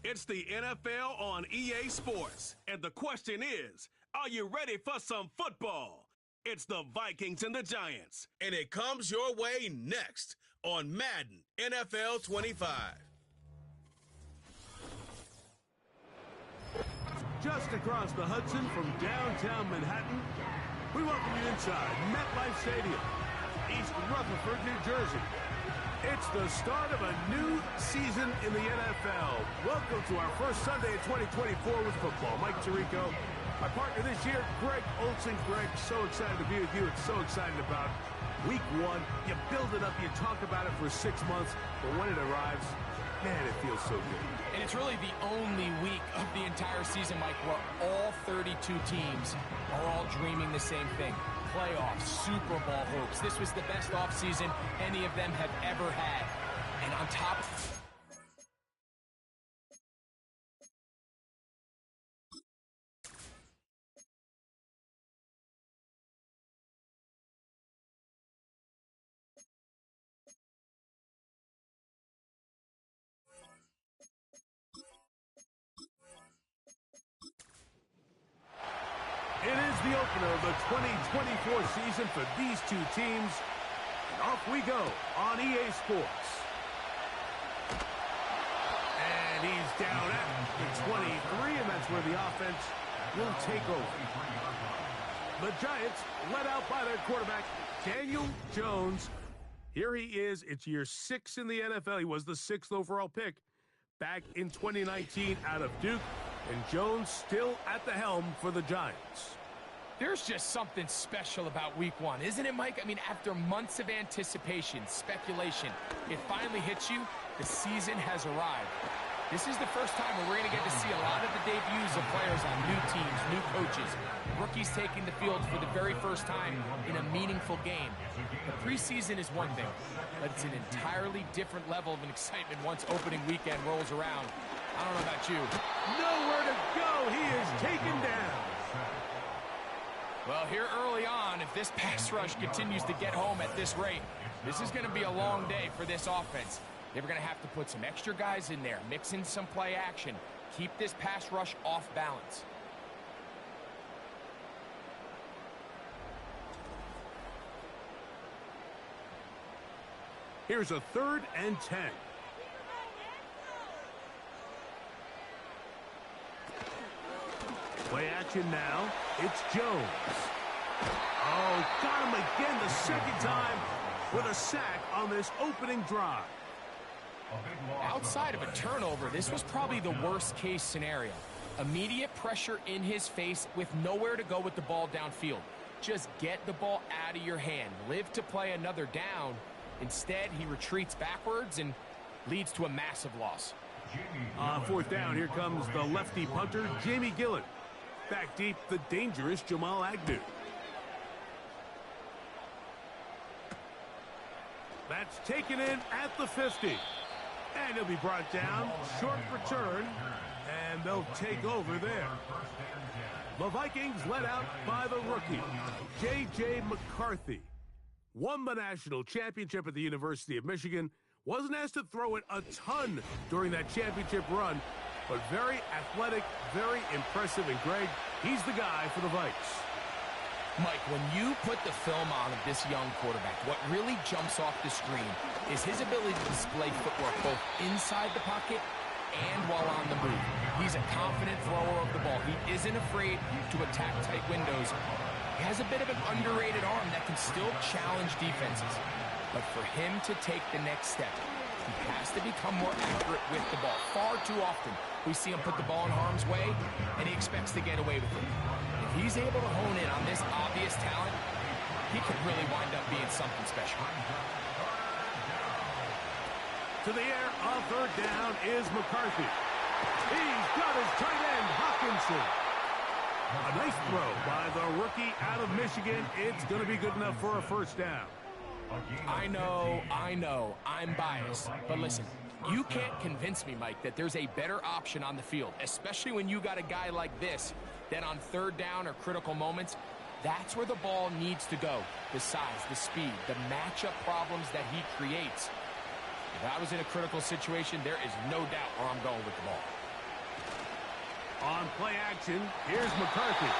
It's the NFL on EA Sports, and the question is, are you ready for some football? It's the Vikings and the Giants, and it comes your way next on Madden NFL 25. Just across the Hudson from downtown Manhattan, we welcome you inside MetLife Stadium, East Rutherford, New Jersey. It's the start of a new season in the NFL. Welcome to our first Sunday of 2024 with football. Mike Tirico, my partner this year, Greg Olsen. Greg, so excited to be with you. It's so excited about week one. You build it up, you talk about it for 6 months, but when it arrives, man, it feels so good. And it's really the only week of the entire season, Mike, where all 32 teams are all dreaming the same thing. Playoffs, Super Bowl hopes. This was the best offseason any of them have ever had. And on top... It is the opener of the 2024 season for these two teams. And off we go on EA Sports. And he's down at the 23, and that's where the offense will take over. The Giants led out by their quarterback, Daniel Jones. Here he is. It's year 6 in the NFL. He was the 6th overall pick back in 2019 out of Duke. And Jones still at the helm for the Giants. There's just something special about week one, isn't it, Mike? I mean, after months of anticipation, speculation, it finally hits you. The season has arrived. This is the first time where we're going to get to see a lot of the debuts of players on new teams, new coaches, rookies taking the field for the very first time in a meaningful game. The preseason is one thing, but it's an entirely different level of an excitement once opening weekend rolls around. I don't know about you. Nowhere to go. He is taken down. Well, here early on, if this pass rush continues to get home at this rate, this is going to be a long day for this offense. They're going to have to put some extra guys in there, mix in some play action, keep this pass rush off balance. Here's a 3rd and 10. Play action now. It's Jones. Oh, got him again the second time with a sack on this opening drive. Outside of a turnover, this was probably the worst-case scenario. Immediate pressure in his face with nowhere to go with the ball downfield. Just get the ball out of your hand. Live to play another down. Instead, he retreats backwards and leads to a massive loss. On 4th down, here comes the lefty punter, Jamie Gillen. Back deep, the dangerous Jamal Agnew. That's taken in at the 50. And he'll be brought down, short return, and they'll take over there. The Vikings led out by the rookie, J.J. McCarthy. Won the national championship at the University of Michigan. Wasn't asked to throw it a ton during that championship run, but very athletic, very impressive. And Greg, he's the guy for the Vikes. Mike, when you put the film on of this young quarterback, what really jumps off the screen is his ability to display footwork both inside the pocket and while on the move. He's a confident thrower of the ball. He isn't afraid to attack tight windows. He has a bit of an underrated arm that can still challenge defenses. But for him to take the next step, he has to become more accurate with the ball. Far too often, we see him put the ball in harm's way, and he expects to get away with it. If he's able to hone in on this obvious talent, he could really wind up being something special. To the air on 3rd down is McCarthy. He's got his tight end, Hawkinson. A nice throw by the rookie out of Michigan. It's going to be good enough for a 1st down. I know, I'm biased. But listen, you can't convince me, Mike, that there's a better option on the field, especially when you got a guy like this, that on 3rd down or critical moments, that's where the ball needs to go. The size, the speed, the matchup problems that he creates. If I was in a critical situation, there is no doubt where I'm going with the ball. On play action, here's McCarthy.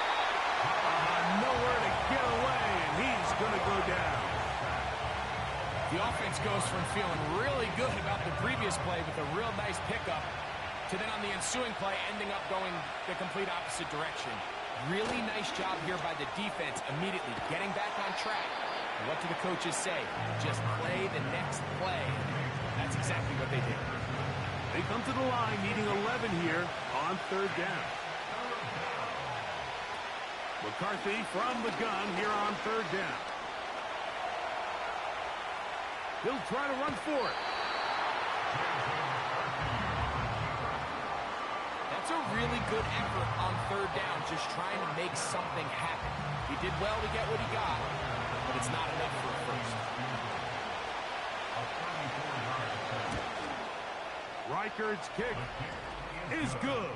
Nowhere to get away, and he's going to go down. The offense goes from feeling really good about the previous play with a real nice pickup to then on the ensuing play ending up going the complete opposite direction. Really nice job here by the defense immediately getting back on track. And what do the coaches say? Just play the next play. That's exactly what they did. They come to the line needing 11 here on third down. McCarthy from the gun here on third down. He'll try to run for it. That's a really good effort on third down, just trying to make something happen. He did well to get what he got, but it's not enough for a first. Reichard's kick is good.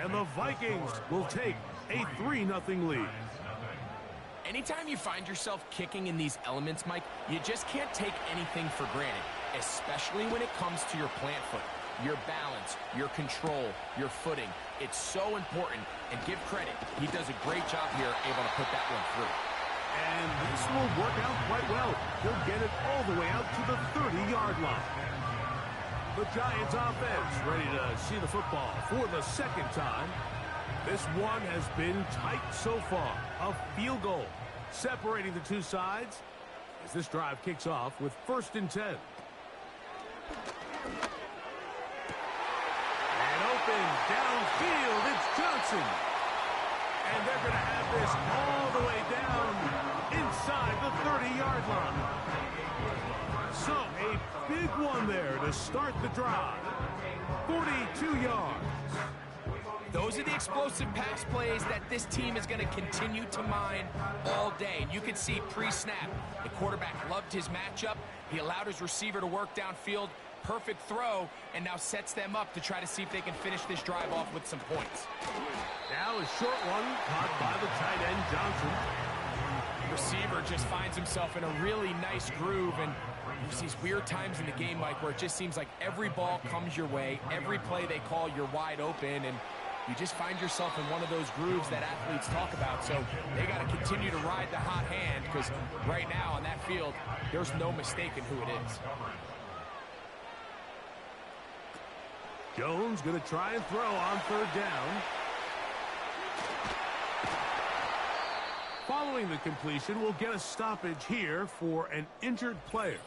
And the Vikings will take a 3-0 lead. Anytime you find yourself kicking in these elements, Mike, you just can't take anything for granted, especially when it comes to your plant foot, your balance, your control, your footing. It's so important, and give credit. He does a great job here able to put that one through. And this will work out quite well. He'll get it all the way out to the 30-yard line. The Giants offense ready to see the football for the second time. This one has been tight so far. A field goal separating the two sides as this drive kicks off with 1st and 10. And open downfield, it's Johnson. And they're going to have this all the way down inside the 30-yard line. So a big one there to start the drive. 42 yards. Those are the explosive pass plays that this team is going to continue to mine all day. And you can see pre-snap, the quarterback loved his matchup. He allowed his receiver to work downfield. Perfect throw, and now sets them up to try to see if they can finish this drive off with some points. Now a short one caught by the tight end, Johnson. Receiver just finds himself in a really nice groove, and there's these weird times in the game, Mike, where it just seems like every ball comes your way, every play they call, you're wide open, and you just find yourself in one of those grooves that athletes talk about. So they got to continue to ride the hot hand, because right now on that field, there's no mistaking who it is. Jones going to try and throw on third down. Following the completion, we'll get a stoppage here for an injured player.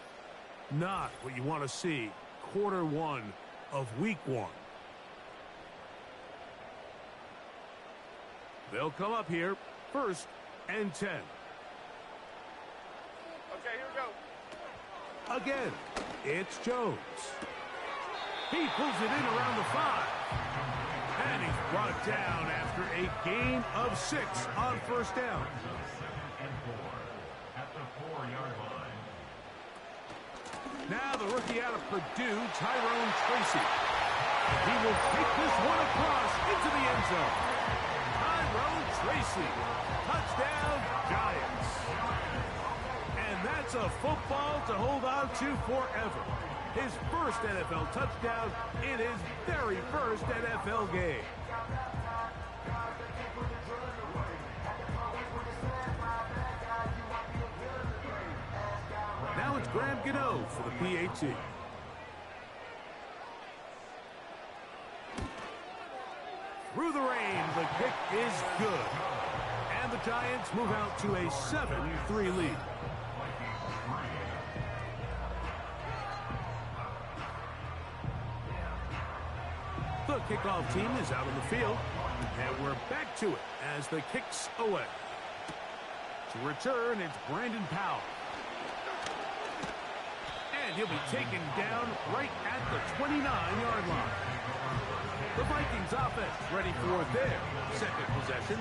Not what you want to see quarter one of week one. They'll come up here, 1st and 10. Okay, here we go. Again, it's Jones. He pulls it in around the 5. And he's brought down after a gain of 6 on 1st down. At the 4-yard line. Now the rookie out of Purdue, Tyrone Tracy. He will take this one across into the end zone. Tyrone Tracy, touchdown Giants. And that's a football to hold on to forever. His first NFL touchdown in his very first NFL game. Now it's Graham Gano for the PAT. Through the rain, the kick is good. And the Giants move out to a 7-3 lead. The kickoff team is out on the field, and we're back to it as the kick's away. To return, it's Brandon Powell. And he'll be taken down right at the 29-yard line. The Vikings offense ready for their second possession.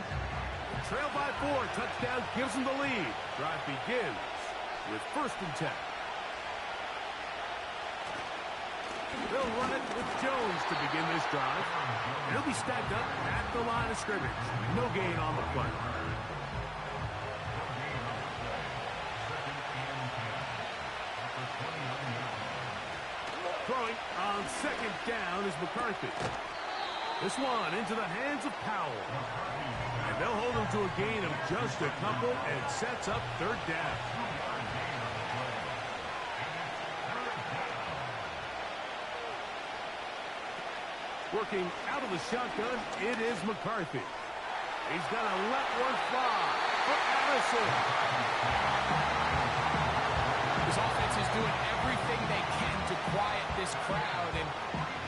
Trail by 4, touchdown gives them the lead. Drive begins with 1st and 10. They'll run it with Jones to begin this drive. And he'll be stacked up at the line of scrimmage. No gain on the play. Throwing on 2nd down is McCarthy. This one into the hands of Powell. And they'll hold him to a gain of just a couple and sets up third down. Working out of the shotgun, it is McCarthy. He's going to let one fly for Allison. This offense is doing everything they can to quiet this crowd, and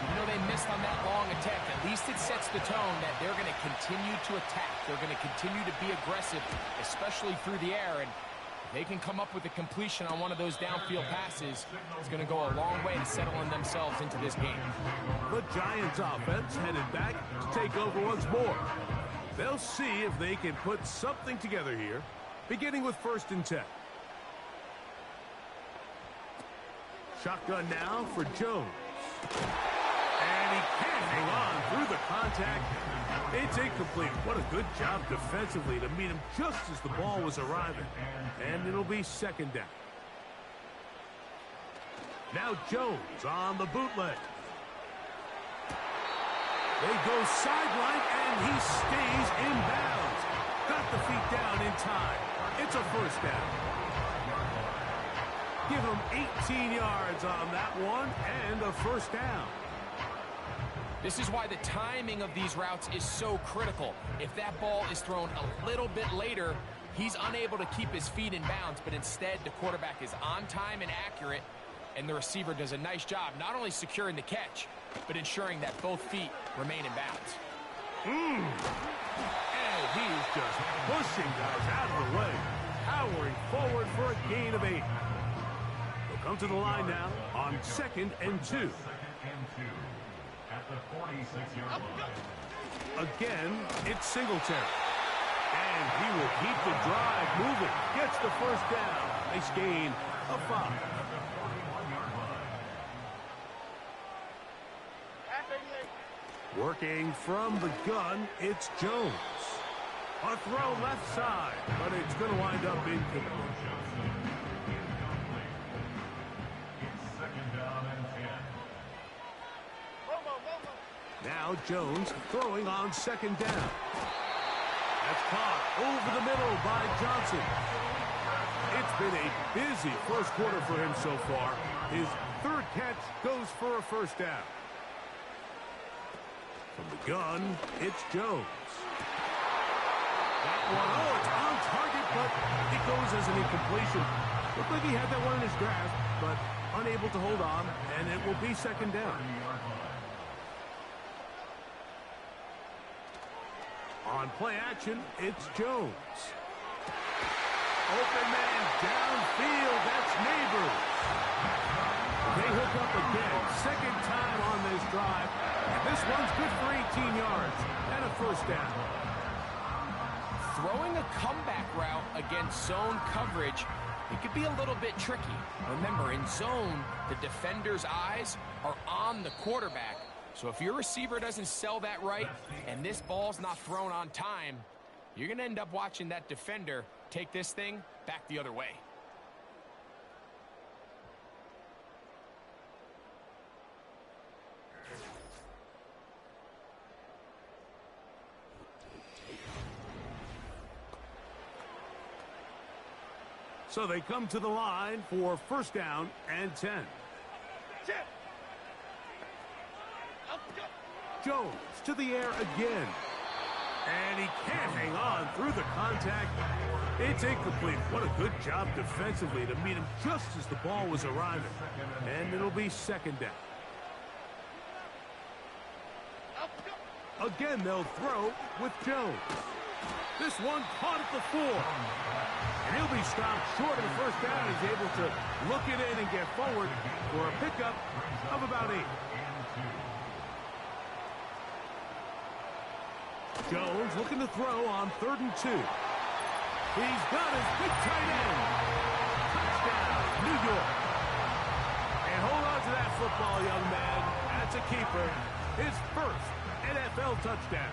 you know they missed on that long attack. At least it sets the tone that they're going to continue to attack. They're going to continue to be aggressive, especially through the air, and if they can come up with a completion on one of those downfield passes, it's going to go a long way to settling themselves into this game. The Giants offense headed back to take over once more. They'll see if they can put something together here, beginning with 1st and 10. Shotgun now for Jones. And he can't hang on through the contact. It's incomplete. What a good job defensively to meet him just as the ball was arriving. And it'll be 2nd down. Now Jones on the bootleg. They go sideline, and he stays in bounds. Got the feet down in time. It's a 1st down. Give him 18 yards on that one, and a 1st down. This is why the timing of these routes is so critical. If that ball is thrown a little bit later, he's unable to keep his feet in bounds, but instead the quarterback is on time and accurate, and the receiver does a nice job not only securing the catch, but ensuring that both feet remain in bounds. And he's just pushing guys out of the way, powering forward for a gain of 8. They'll come to the line now on 2nd and 2. At the 46-yard line. Again, it's Singletary. And he will keep the drive moving. Gets the 1st down. Nice gain of 5. Working from the gun, it's Jones. A throw left side, but it's going to wind up incomplete. It's 2nd down and 10. Now Jones throwing on 2nd down. That's caught over the middle by Johnson. It's been a busy 1st quarter for him so far. His 3rd catch goes for a 1st down. From the gun, it's Jones. That one, it's on target, but it goes as an incompletion. Looked like he had that one in his grasp, but unable to hold on, and it will be 2nd down. On play action, it's Jones. Open man downfield, that's Neighbors. They hook up again, 2nd time on this drive, and this one's good for 18 yards and a 1st down. Throwing a comeback route against zone coverage, it could be a little bit tricky. Remember, in zone, the defender's eyes are on the quarterback. So if your receiver doesn't sell that right and this ball's not thrown on time, you're going to end up watching that defender take this thing back the other way. So they come to the line for 1st down and 10. Jones to the air again. And he can't hang on through the contact. It's incomplete. What a good job defensively to meet him just as the ball was arriving. And it'll be 2nd down. Again, they'll throw with Jones. This one caught at the 4. And he'll be stopped short of the 1st down. He's able to look it in and get forward for a pickup of about 8. Jones looking to throw on 3rd and 2. He's got his big tight end. Touchdown, New York. And hold on to that football, young man. That's a keeper. His 1st NFL touchdown.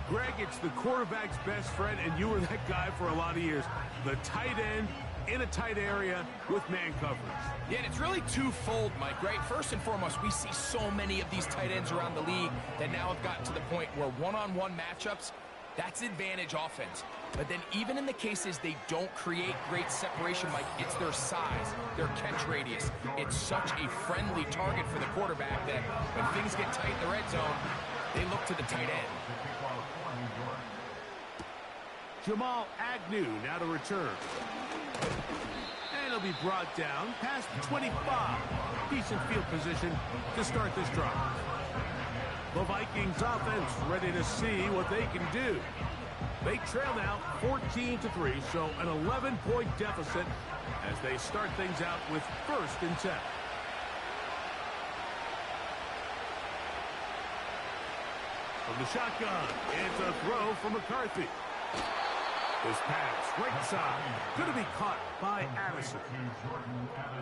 Greg, it's the quarterback's best friend, and you were that guy for a lot of years. The tight end in a tight area with man coverage. Yeah, and it's really twofold, Mike, right? First and foremost, we see so many of these tight ends around the league that now have gotten to the point where one-on-one matchups, that's advantage offense. But then even in the cases they don't create great separation, Mike, it's their size, their catch radius. It's such a friendly target for the quarterback that when things get tight in the red zone, they look to the tight end. Jamal Agnew now to return. And he'll be brought down past the 25. Decent field position to start this drive. The Vikings offense ready to see what they can do. They trail now 14-3, so an 11-point deficit as they start things out with 1st and 10. From the shotgun, it's a throw from McCarthy. This pass, right side, going to be caught by Addison.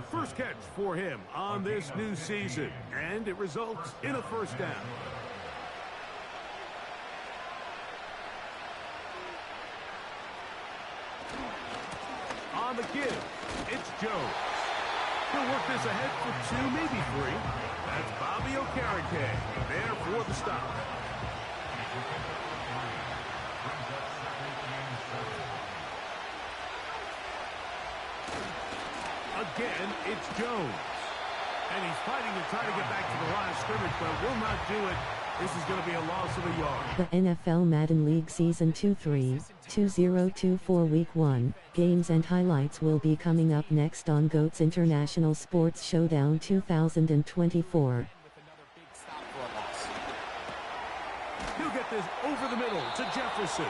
First catch for him on this new season, and it results in a 1st down. On the give, it's Jones. He'll work this ahead for 2, maybe 3. That's Bobby Okereke there for the stop. Again, it's Jones. And he's fighting to try to get back to the line of scrimmage, but will not do it. This is going to be a loss of a yard. The NFL Madden League Season 2-3, 2024 Week 1, games and highlights will be coming up next on GOAT's International Sports Showdown 2024. He'll get this over the middle to Jefferson.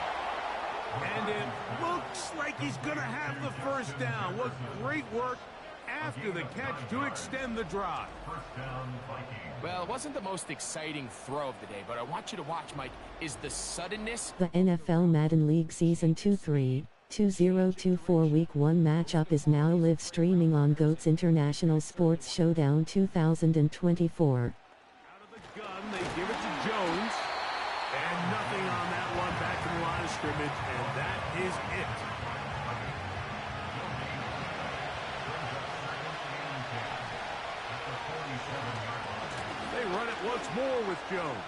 And it looks like he's going to have the 1st down. What great work after the catch to extend the drive. Well, it wasn't the most exciting throw of the day, but I want you to watch, Mike, is the suddenness. The NFL Madden League Season 2-3, 2024 Week 1 matchup is now live streaming on GOAT's International Sports Showdown 2024. Out of the gun, they give it to Jones. And nothing on that one back to the line of scrimmage, and that is it. They run it once more with Jones.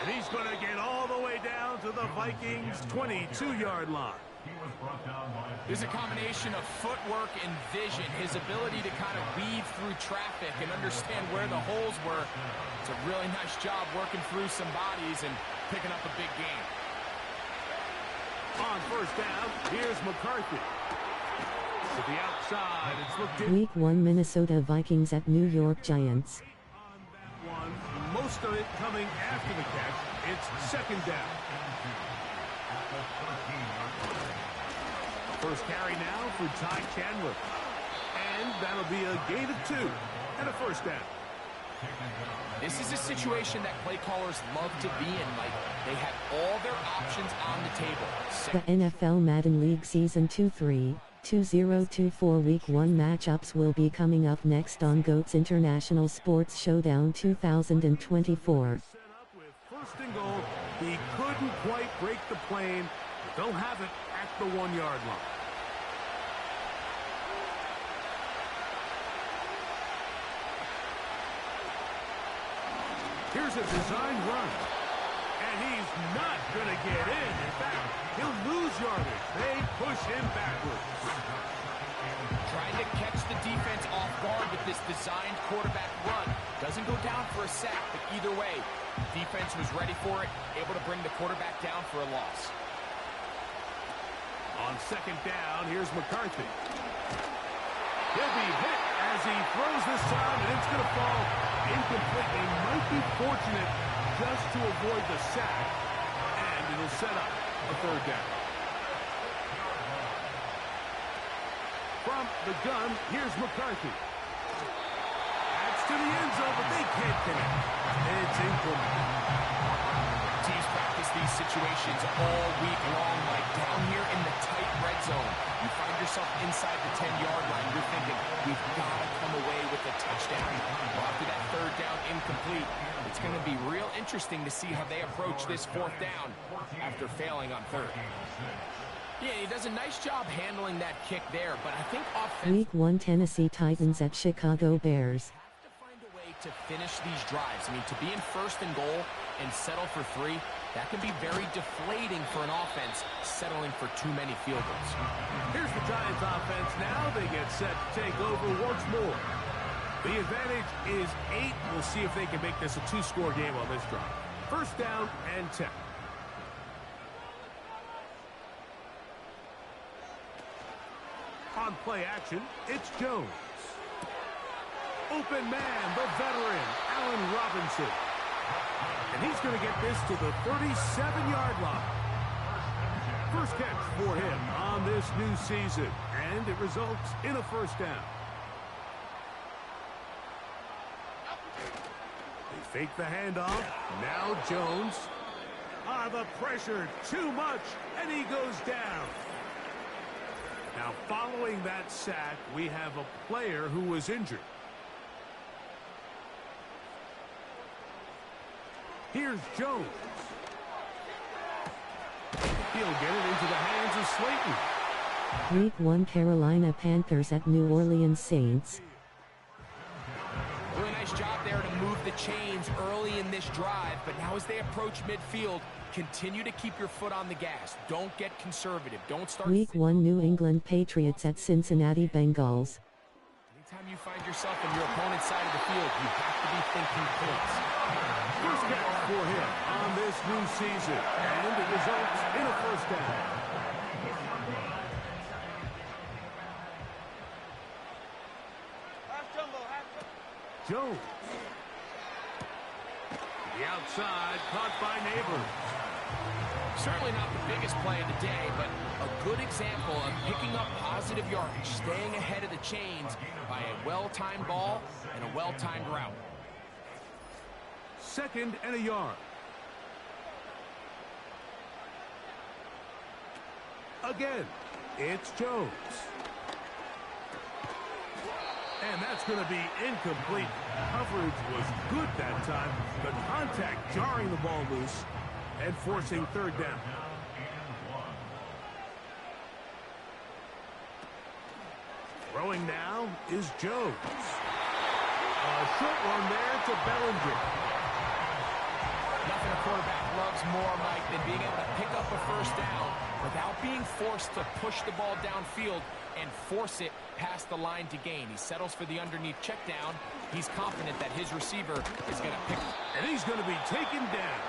And he's going to get all the way down to the Vikings' 22-yard line. There's a combination of footwork and vision, his ability to kind of weave through traffic and understand where the holes were. It's a really nice job working through some bodies and picking up a big game. On 1st down, here's McCarthy. To the outside, it's looked in. Week 1 Minnesota Vikings at New York Giants. On that one, most of it coming after the catch. It's 2nd down. First carry now for Ty Chandler. And that'll be a gain of 2 and a 1st down. This is a situation that play callers love to be in, Mike. They have all their options on the table. The NFL Madden League Season 2-3, 2024 Week 1 matchups will be coming up next on GOAT's International Sports Showdown 2024. Set up with 1st and goal. He couldn't quite break the plane. They'll have it at the 1-yard line. Here's a design run. And he's not going to get in. In fact, he'll lose yardage. They push him backwards. Trying to catch the defense off guard with this designed quarterback run. Doesn't go down for a sack, but either way, defense was ready for it, able to bring the quarterback down for a loss. On 2nd down, here's McCarthy. He'll be hit as he throws this time, and it's going to fall incomplete. They might be fortunate just to avoid the sack, and it'll set up a 3rd down. From the gun, here's McCarthy. That's to the end zone, but they can't connect. It's incomplete. Teams practice these situations all week long, like down here in the tight red zone. You find yourself inside the 10-yard line. You're thinking, we've got to come away with a touchdown. Well, after that 3rd down incomplete, it's going to be real interesting to see how they approach this 4th down after failing on 3rd. Yeah, does a nice job handling that kick there, but I think Week 1 Tennessee Titans at Chicago Bears. have to find a way to finish these drives. I mean, to be in first and goal and settle for 3, that can be very deflating for an offense settling for too many field goals. Here's the Giants offense now. They get set to take over once more. The advantage is 8. We'll see if they can make this a 2-score game on this drive. First down and 10. On play action, it's Jones. Open man, the veteran, Allen Robinson. And he's going to get this to the 37-yard line. First catch for him on this new season, and it results in a first down. They fake the handoff. Now Jones. The pressure, too much, and he goes down. Now, following that sack, we have a player who was injured. Here's Jones. He'll get it into the hands of Slayton. Week 1 Carolina Panthers at New Orleans Saints. Really nice job there to move the chains early in this drive, but now as they approach midfield, continue to keep your foot on the gas. Don't get conservative. Don't start. Week 1 New England Patriots at Cincinnati Bengals. Anytime you find yourself on your opponent's side of the field, you have to be thinking points. First catch for him on this new season, and it results in a first down. Jones. The outside, caught by Neighbors. Certainly not the biggest play of the day, but a good example of picking up positive yardage, staying ahead of the chains by a well-timed ball and a well-timed route. Second and a yard. Again, it's Jones. And that's going to be incomplete. Coverage was good that time. The contact jarring the ball loose and forcing third down. Throwing now is Jones. A short one there to Bellinger. Nothing a quarterback loves more, Mike, than being able to pick up a first down without being forced to push the ball downfield and force it past the line to gain. He settles for the underneath check down. He's confident that his receiver is going to pick him. And he's going to be taken down.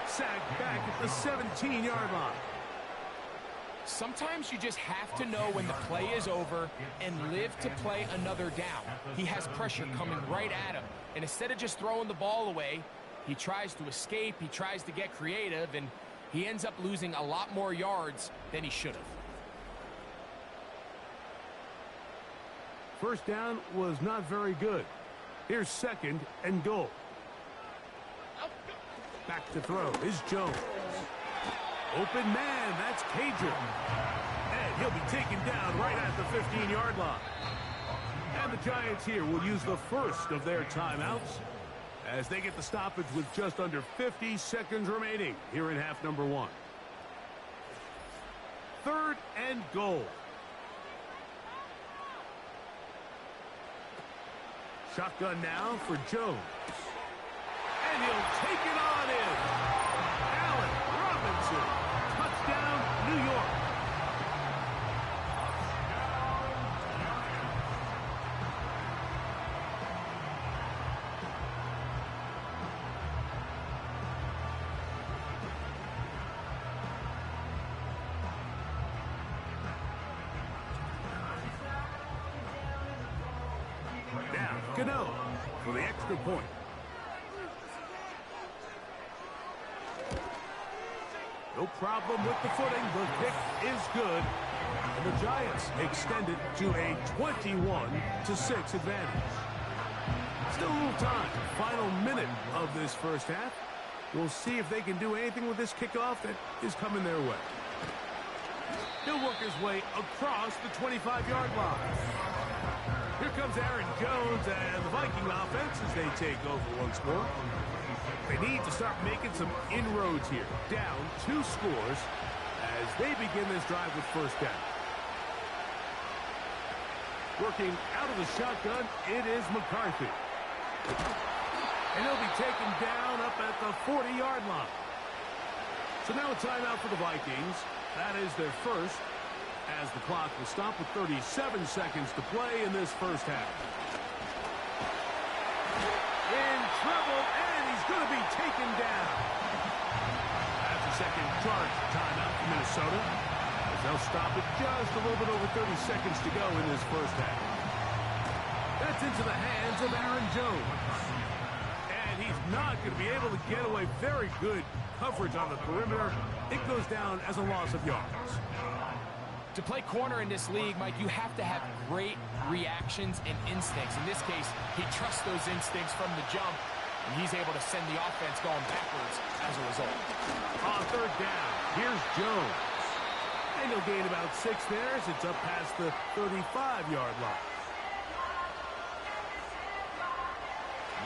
Sacked back at the 17-yard line. Sometimes you just have to know when the play is over and live to play another down. He has pressure coming right at him. And instead of just throwing the ball away, he tries to escape, he tries to get creative, and he ends up losing a lot more yards than he should have. First down was not very good. Here's second and goal. Back to throw is Jones. Open man, that's Cajun. And he'll be taken down right at the 15-yard line. And the Giants here will use the first of their timeouts as they get the stoppage with just under 50 seconds remaining here in half number 1. Third and goal. Shotgun now for Jones. And he'll take it on in. Allen Robinson. Touchdown, New York. Now, Cano for the extra point. No problem with the footing. The kick is good. And the Giants extend it to a 21-6 advantage. Still a little time. Final minute of this first half. We'll see if they can do anything with this kickoff that is coming their way. He'll work his way across the 25-yard line. Here comes Aaron Jones and the Viking offense as they take over once more. They need to start making some inroads here. Down 2 scores as they begin this drive with first down. Working out of the shotgun, it is McCarthy. And he'll be taken down up at the 40-yard line. So now a timeout for the Vikings. That is their first, as the clock will stop with 37 seconds to play in this first half. In trouble, and he's going to be taken down. That's the second charge timeout for Minnesota, as they'll stop it just a little bit over 30 seconds to go in this first half. That's into the hands of Aaron Jones. And he's not going to be able to get away. Very good coverage on the perimeter. It goes down as a loss of yards. To play corner in this league, Mike, you have to have great reactions and instincts. In this case, he trusts those instincts from the jump, and he's able to send the offense going backwards as a result. On third down, here's Jones. And he'll gain about 6 there as it's up past the 35-yard line.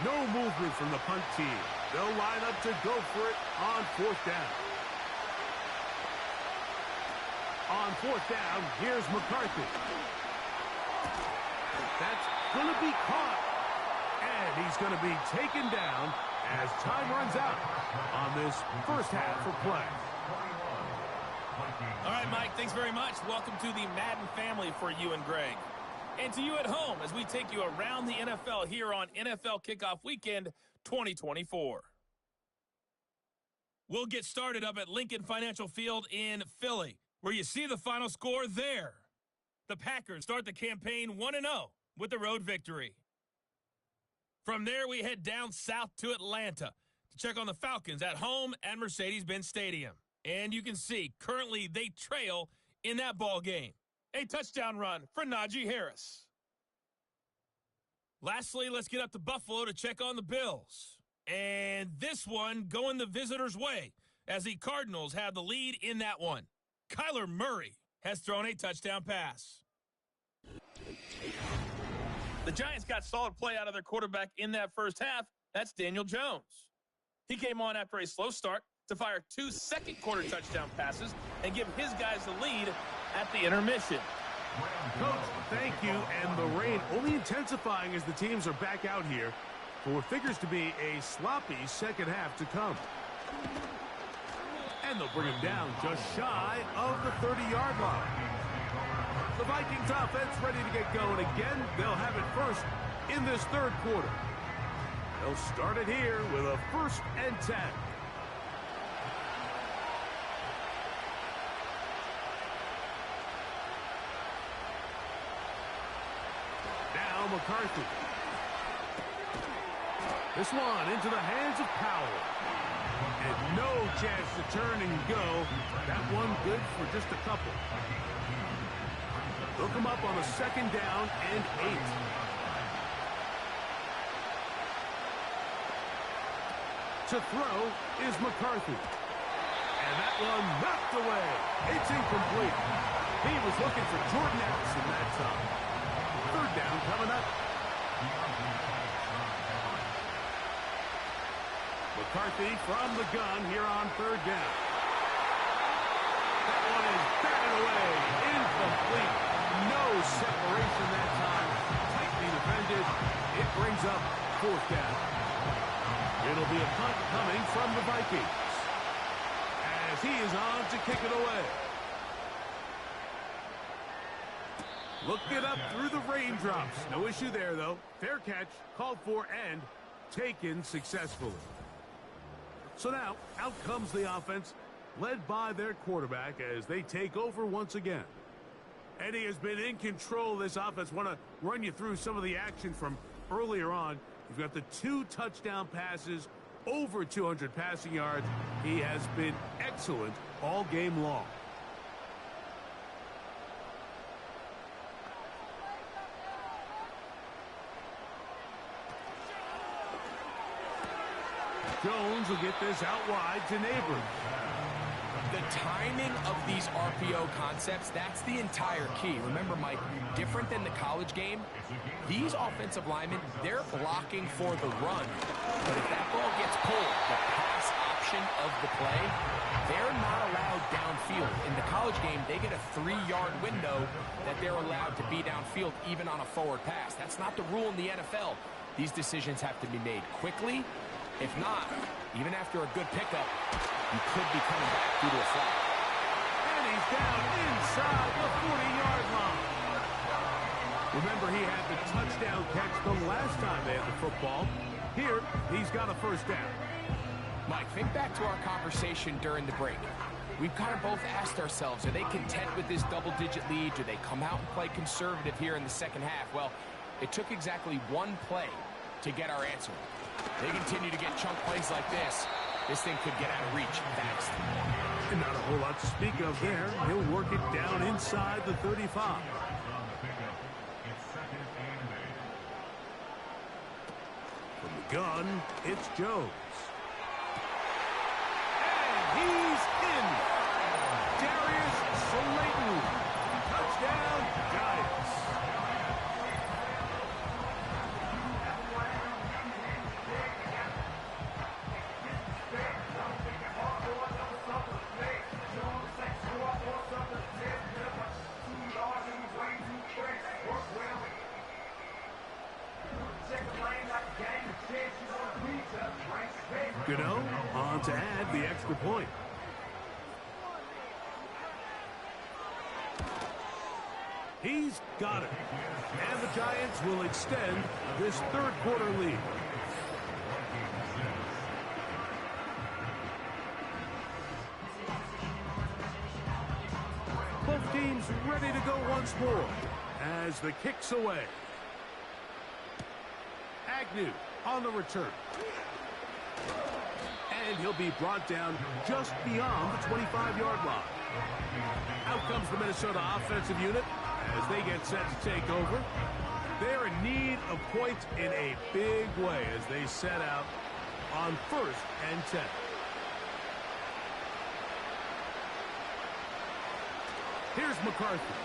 No movement from the punt team. They'll line up to go for it on fourth down. On fourth down, here's McCarthy. That's going to be caught. And he's going to be taken down as time runs out on this first half of play. All right, Mike, thanks very much. Welcome to the Madden family for you and Greg. And to you at home as we take you around the NFL here on NFL Kickoff Weekend 2024. We'll get started up at Lincoln Financial Field in Philly, where you see the final score there. The Packers start the campaign 1-0 with the road victory. From there, we head down south to Atlanta to check on the Falcons at home at Mercedes-Benz Stadium. And you can see, currently, they trail in that ball game. A touchdown run for Najee Harris. Lastly, let's get up to Buffalo to check on the Bills. And this one going the visitors' way as the Cardinals have the lead in that one. Kyler Murray has thrown a touchdown pass. The Giants got solid play out of their quarterback in that first half. That's Daniel Jones. He came on after a slow start to fire 2 second-quarter touchdown passes and give his guys the lead at the intermission. Coach, thank you. And the rain only intensifying as the teams are back out here for what figures to be a sloppy second half to come. And they'll bring him down just shy of the 30-yard line. The Vikings offense ready to get going again. They'll have it first in this third quarter. They'll start it here with a 1st and 10. Now McCarthy. This one into the hands of Powell. And no chance to turn and go. That one good for just a couple. They'll come up on a 2nd down and 8. To throw is McCarthy. And that one knocked away. It's incomplete. He was looking for Jordan Addison that time. 3rd down coming up. McCarthy from the gun here on 3rd down. That one is batted away. Incomplete. No separation that time. Tightly defended. It brings up 4th down. It'll be a punt coming from the Vikings as he is on to kick it away. Look it up through the raindrops. No issue there, though. Fair catch, called for, and taken successfully. So now, out comes the offense, led by their quarterback as they take over once again. And he has been in control of this offense. Want to run you through some of the action from earlier on. We've got the 2 touchdown passes, over 200 passing yards. He has been excellent all game long. Jones will get this out wide to Neighbors. The timing of these RPO concepts, that's the entire key. Remember, Mike, different than the college game, these offensive linemen, they're blocking for the run. But if that ball gets pulled, the pass option of the play, they're not allowed downfield. In the college game, they get a 3-yard window that they're allowed to be downfield even on a forward pass. That's not the rule in the NFL. These decisions have to be made quickly. If not, even after a good pickup, you could be coming back due to a flag. And he's down inside the 40-yard line. Remember, he had the touchdown catch the last time they had the football. Here, he's got a first down. Mike, think back to our conversation during the break. We've kind of both asked ourselves, are they content with this double-digit lead? Do they come out and play conservative here in the second half? Well, it took exactly one play to get our answer. They continue to get chunk plays like this. This thing could get out of reach fast. And not a whole lot to speak of there. He'll work it down inside the 35. From the gun, it's Jones. And he's in. Darius Slayton. Touchdown, Giants. Gano on to add the extra point. He's got it. And the Giants will extend this third quarter lead. Both teams ready to go once more as the kick's away. Agnew on the return. And he'll be brought down just beyond the 25-yard line. Out comes the Minnesota offensive unit as they get set to take over. They're in need of points in a big way as they set out on 1st and 10. Here's McCarthy.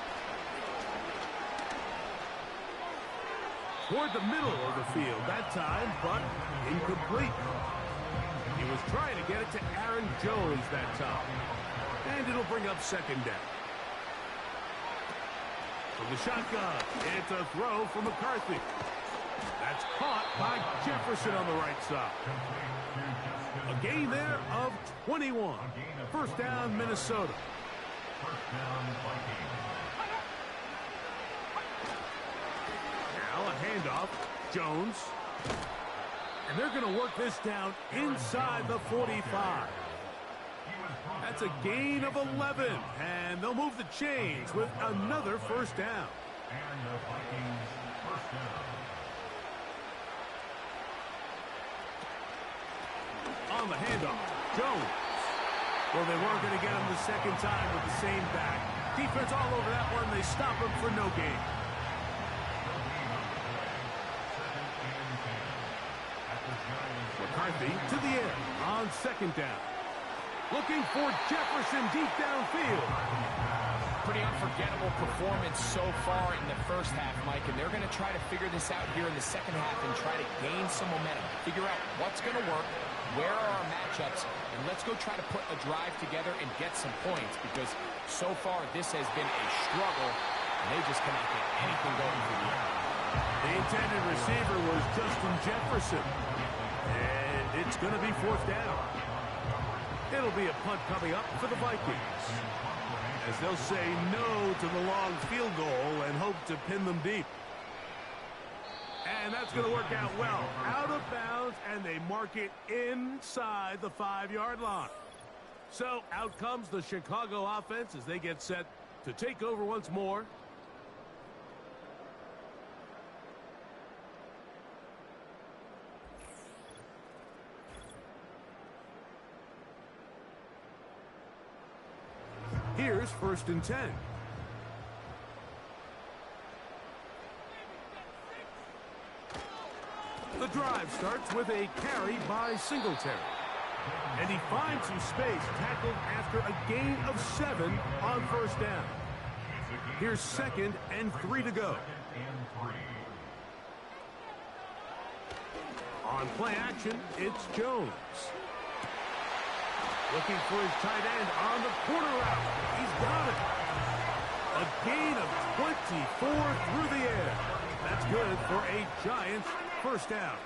Toward the middle of the field that time, but incomplete. He was trying to get it to Aaron Jones that time. And it'll bring up second down. From the shotgun, it's a throw for McCarthy. That's caught by Jefferson on the right side. A gain there of 21. First down, Minnesota. Now a handoff. Jones. And they're going to work this down inside the 45. That's a gain of 11. And they'll move the chains with another first down. And the Vikings first down. On the handoff, Jones. Well, they weren't going to get him the second time with the same back. Defense all over that one. They stop him for no gain. McCarthy to the air on second down. Looking for Jefferson deep downfield. Pretty unforgettable performance so far in the first half, Mike, and they're going to try to figure this out here in the second half and try to gain some momentum. Figure out what's going to work, where are our matchups, and let's go try to put a drive together and get some points because so far this has been a struggle, and they just cannot get anything going through the air. The intended receiver was Justin Jefferson, and it's going to be fourth down. It'll be a punt coming up for the Vikings, as they'll say no to the long field goal and hope to pin them deep. And that's going to work out well. Out of bounds, and they mark it inside the 5-yard line. So out comes the Chicago offense as they get set to take over once more. Here's 1st and 10. The drive starts with a carry by Singletary. And he finds some space, tackled after a gain of 7 on first down. Here's 2nd and 3 to go. On play action, it's Jones. Looking for his tight end on the corner route. He's got it. A gain of 24 through the air. That's good for a Giants first down.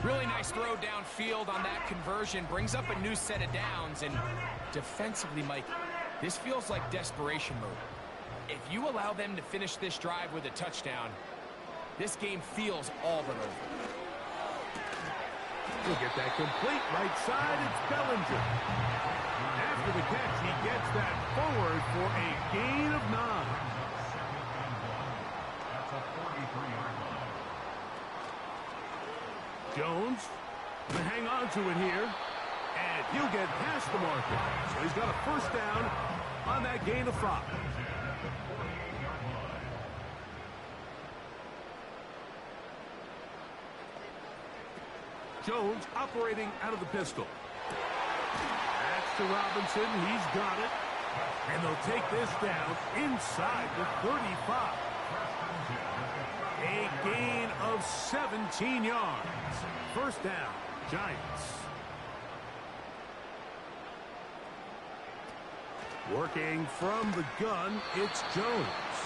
Really nice throw downfield on that conversion. Brings up a new set of downs. And defensively, Mike, this feels like desperation mode. If you allow them to finish this drive with a touchdown, this game feels all but over. We'll get that complete right side. It's Bellinger. After the catch, he gets that forward for a gain of 9. That's a 43-yard line. Jones going to hang on to it here. And he'll get past the marker. So he's got a first down on that gain of 5. Jones operating out of the pistol. That's to Robinson. He's got it. And they'll take this down inside the 35. A gain of 17 yards. First down, Giants. Working from the gun, it's Jones.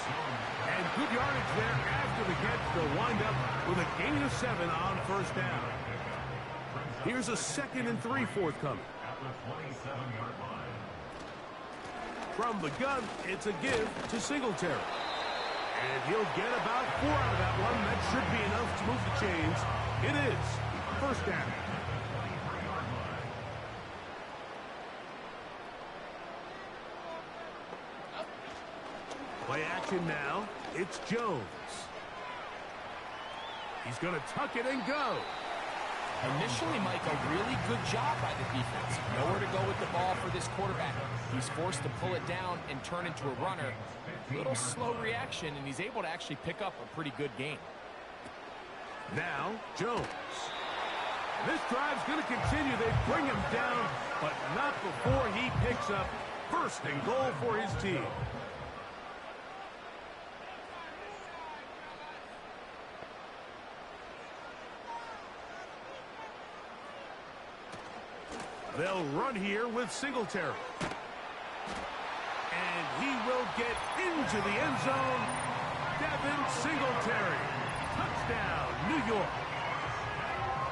And good yardage there after the catch. They'll wind up with a gain of 7 on first down. Here's a 2nd and 3 forthcoming. At the 27-yard line. From the gun, it's a give to Singletary. And he'll get about 4 out of that one. That should be enough to move the chains. It is first down. Play action now. It's Jones. He's going to tuck it and go. Initially, Mike, a really good job by the defense. Nowhere to go with the ball for this quarterback. He's forced to pull it down and turn into a runner. A little slow reaction, and he's able to actually pick up a pretty good game. Now, Jones. This drive's going to continue. They bring him down, but not before he picks up first and goal for his team. They'll run here with Singletary. And he will get into the end zone. Devin Singletary. Touchdown, New York.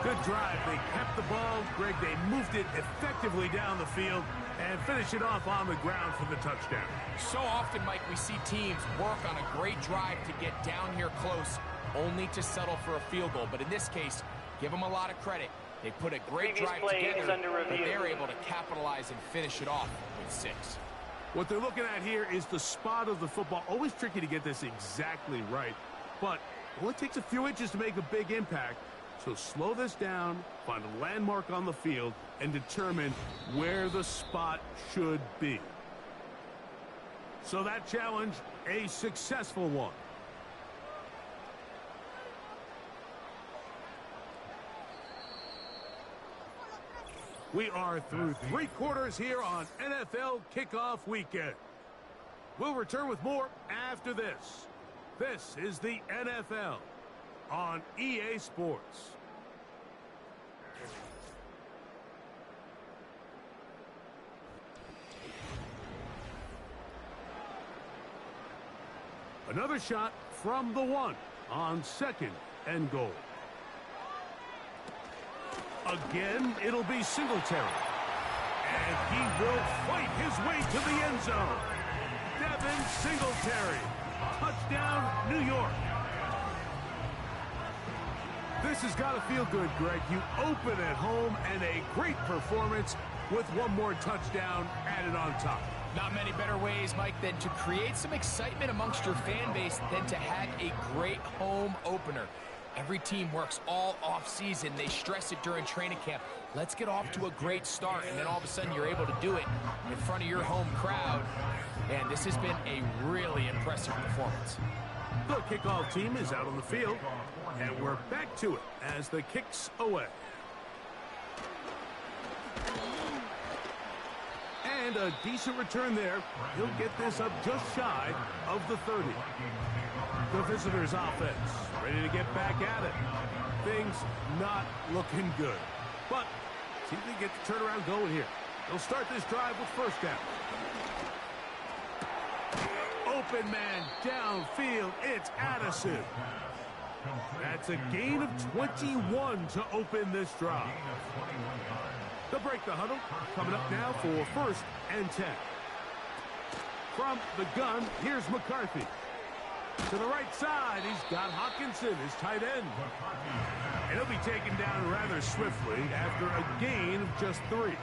Good drive. They kept the ball. Greg, they moved it effectively down the field and finish it off on the ground for the touchdown. So often, Mike, we see teams work on a great drive to get down here close, only to settle for a field goal. But in this case, give them a lot of credit. They put a great drive together, but they're able to capitalize and finish it off with 6. What they're looking at here is the spot of the football. Always tricky to get this exactly right, but it only takes a few inches to make a big impact. So slow this down, find a landmark on the field, and determine where the spot should be. So that challenge, a successful one. We are through 3 quarters here on NFL Kickoff Weekend. We'll return with more after this. This is the NFL on EA Sports. Another shot from the 1 on 2nd and goal. Again, it'll be Singletary. And he will fight his way to the end zone. Devin Singletary. Touchdown, New York. This has got to feel good, Greg. You open at home and a great performance with one more touchdown added on top. Not many better ways, Mike, than to create some excitement amongst your fan base than to have a great home opener. Every team works all off-season. They stress it during training camp. Let's get off to a great start, and then all of a sudden you're able to do it in front of your home crowd. And this has been a really impressive performance. The kickoff team is out on the field, and we're back to it as the kick's away. And a decent return there. He'll get this up just shy of the 30. The visitors' offense ready to get back at it. Things not looking good. But See if they get the turnaround going here. They'll start this drive with first down. Open man downfield. It's Addison. That's a gain of 21 to open this drive. They'll break the huddle. Coming up now for first and 10. From the gun, here's McCarthy. To the right side, he's got Hawkinson, his tight end. And he'll be taken down rather swiftly after a gain of just 3.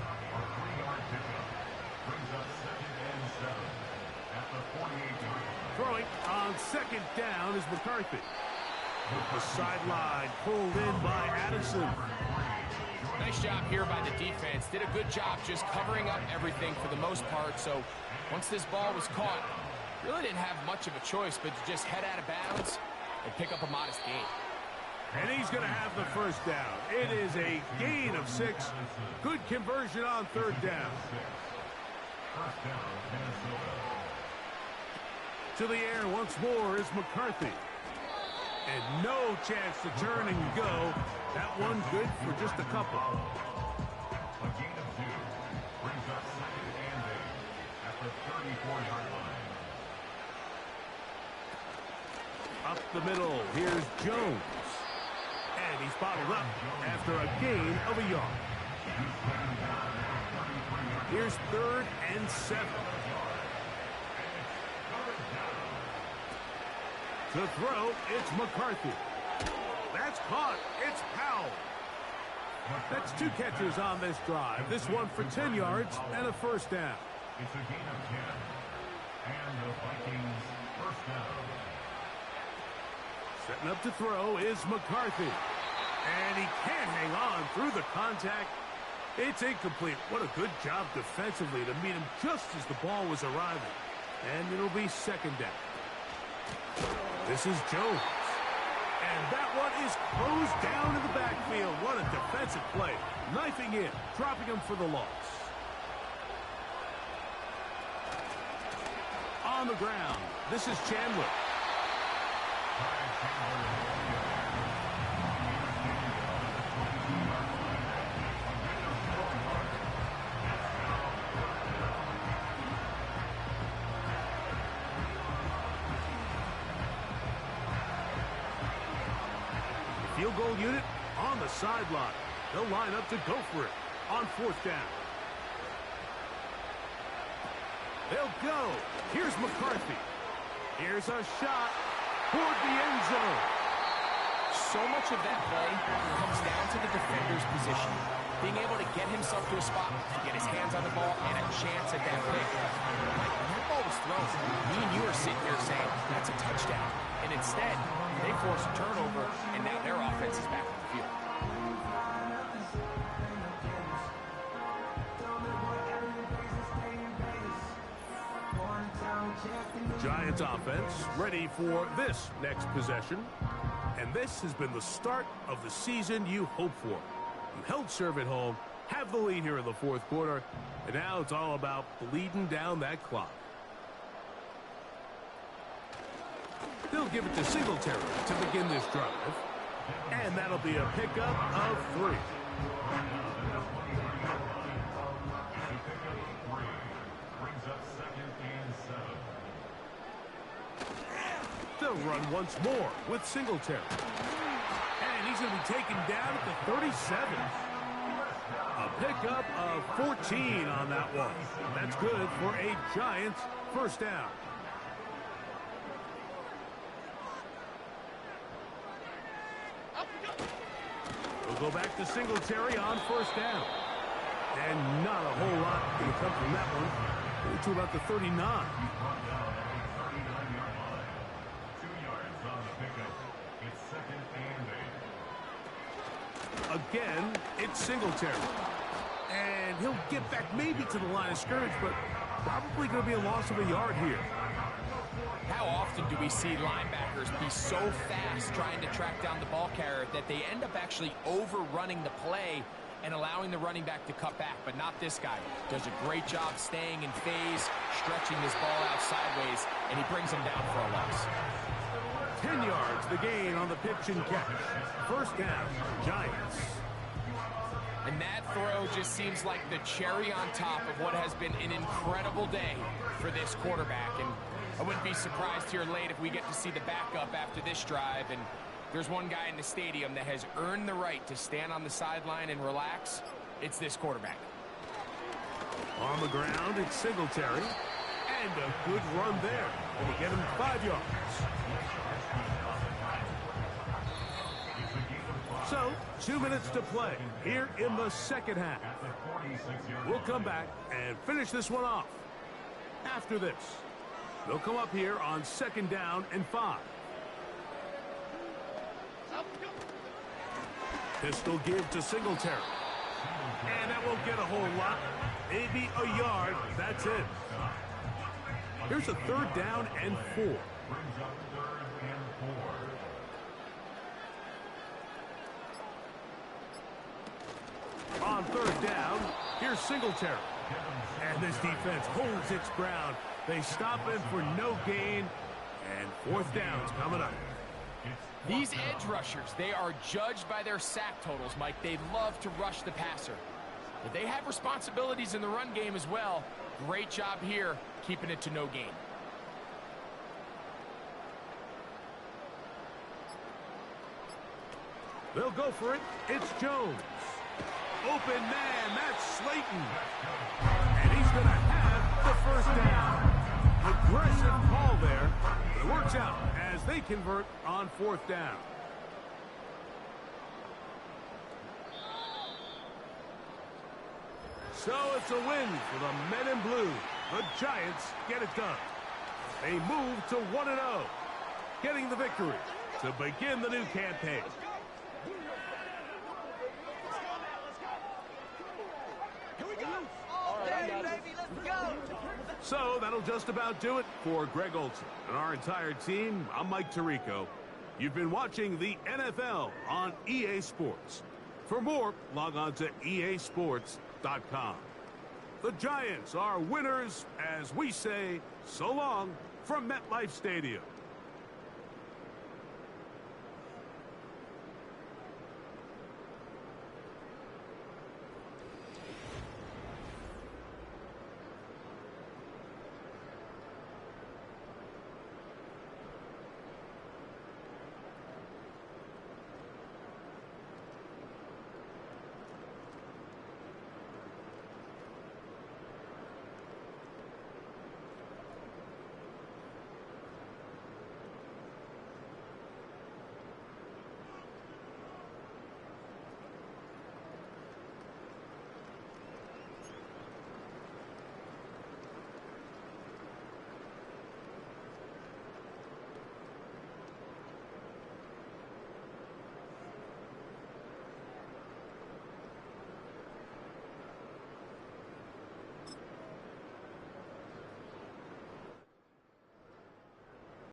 Throwing on second down is McCarthy. The sideline pulled in by Addison. Nice job here by the defense. Did a good job just covering up everything for the most part. So once this ball was caught, really didn't have much of a choice but to just head out of bounds and pick up a modest gain. And he's going to have the first down. It is a gain of 6. Good conversion on third down. To the air once more is McCarthy. And no chance to turn and go. That one good for just a couple. A gain of 2 brings up second and 8 at the 34-yard line. Up the middle, here's Jones. And he's bottled up after a gain of a yard. Here's third and 7. To throw, it's McCarthy. That's caught. It's Powell. That's 2 catches on this drive. This one for 10 yards and a first down. It's a gain of 10. And the Vikings first down. Setting up to throw is McCarthy. And he can't hang on through the contact. It's incomplete. What a good job defensively to meet him just as the ball was arriving. And it'll be second down. This is Jones. And that one is closed down in the backfield. What a defensive play. Knifing in, dropping him for the loss. On the ground, this is Chandler. Field goal unit on the sideline. They'll line up to go for it on fourth down. They'll go. Here's McCarthy. Here's a shot toward the end zone. So much of that play comes down to the defender's position. Being able to get himself to a spot, get his hands on the ball, and a chance at that pick. Like, when that ball was thrown, me and you are sitting here saying, that's a touchdown. And instead, they force a turnover, and now their offense is back on the field. Giants offense ready for this next possession. And this has been the start of the season you hope for. You held serve at home, have the lead here in the fourth quarter, and now it's all about bleeding down that clock. They'll give it to Singletary to begin this drive. And that'll be a pickup of 3. Brings up second and 7. They'll run once more with Singletary. And he's going to be taken down at the 37. A pickup of 14 on that one. That's good for a Giants first down. We'll go back to Singletary on first down. And not a whole lot going to come from that one. To about the 39. 2 yards on the pickup. It's second and 8. Again, it's Singletary. And he'll get back maybe to the line of scrimmage, but probably going to be a loss of a yard here. How often do we see linebackers be so fast trying to track down the ball carrier that they end up actually overrunning the play and allowing the running back to cut back? But not this guy. Does a great job staying in phase, stretching this ball out sideways, and he brings him down for a loss. 10 yards, the gain on the pitch and catch. First down, Giants. And that throw just seems like the cherry on top of what has been an incredible day for this quarterback. And I wouldn't be surprised here late if we get to see the backup after this drive. And there's one guy in the stadium that has earned the right to stand on the sideline and relax. It's this quarterback. On the ground, it's Singletary. And a good run there. Going to get him 5 yards. So, 2 minutes to play here in the second half. We'll come back and finish this one off. After this, they'll come up here on 2nd down and 5. Pistol give to Singletary. And that won't get a whole lot. Maybe a yard. That's it. Here's a 3rd down and 4. On 3rd down, here's Singletary. And this defense holds its ground. They stop him for no gain. And 4th down's coming up. These edge rushers, they are judged by their sack totals, Mike. They love to rush the passer. But they have responsibilities in the run game as well. Great job here, keeping it to no gain. They'll go for it. It's Jones. Open man, that's Slayton. And he's going to have the 1st down. Aggressive call there. It works out as they convert on 4th down. So it's a win for the men in blue. The Giants get it done. They move to 1-0, getting the victory to begin the new campaign. So that'll just about do it for Greg Olson and our entire team. I'm Mike Tirico. You've been watching the NFL on EA Sports. For more, log on to easports.com. The Giants are winners as we say so long from MetLife Stadium.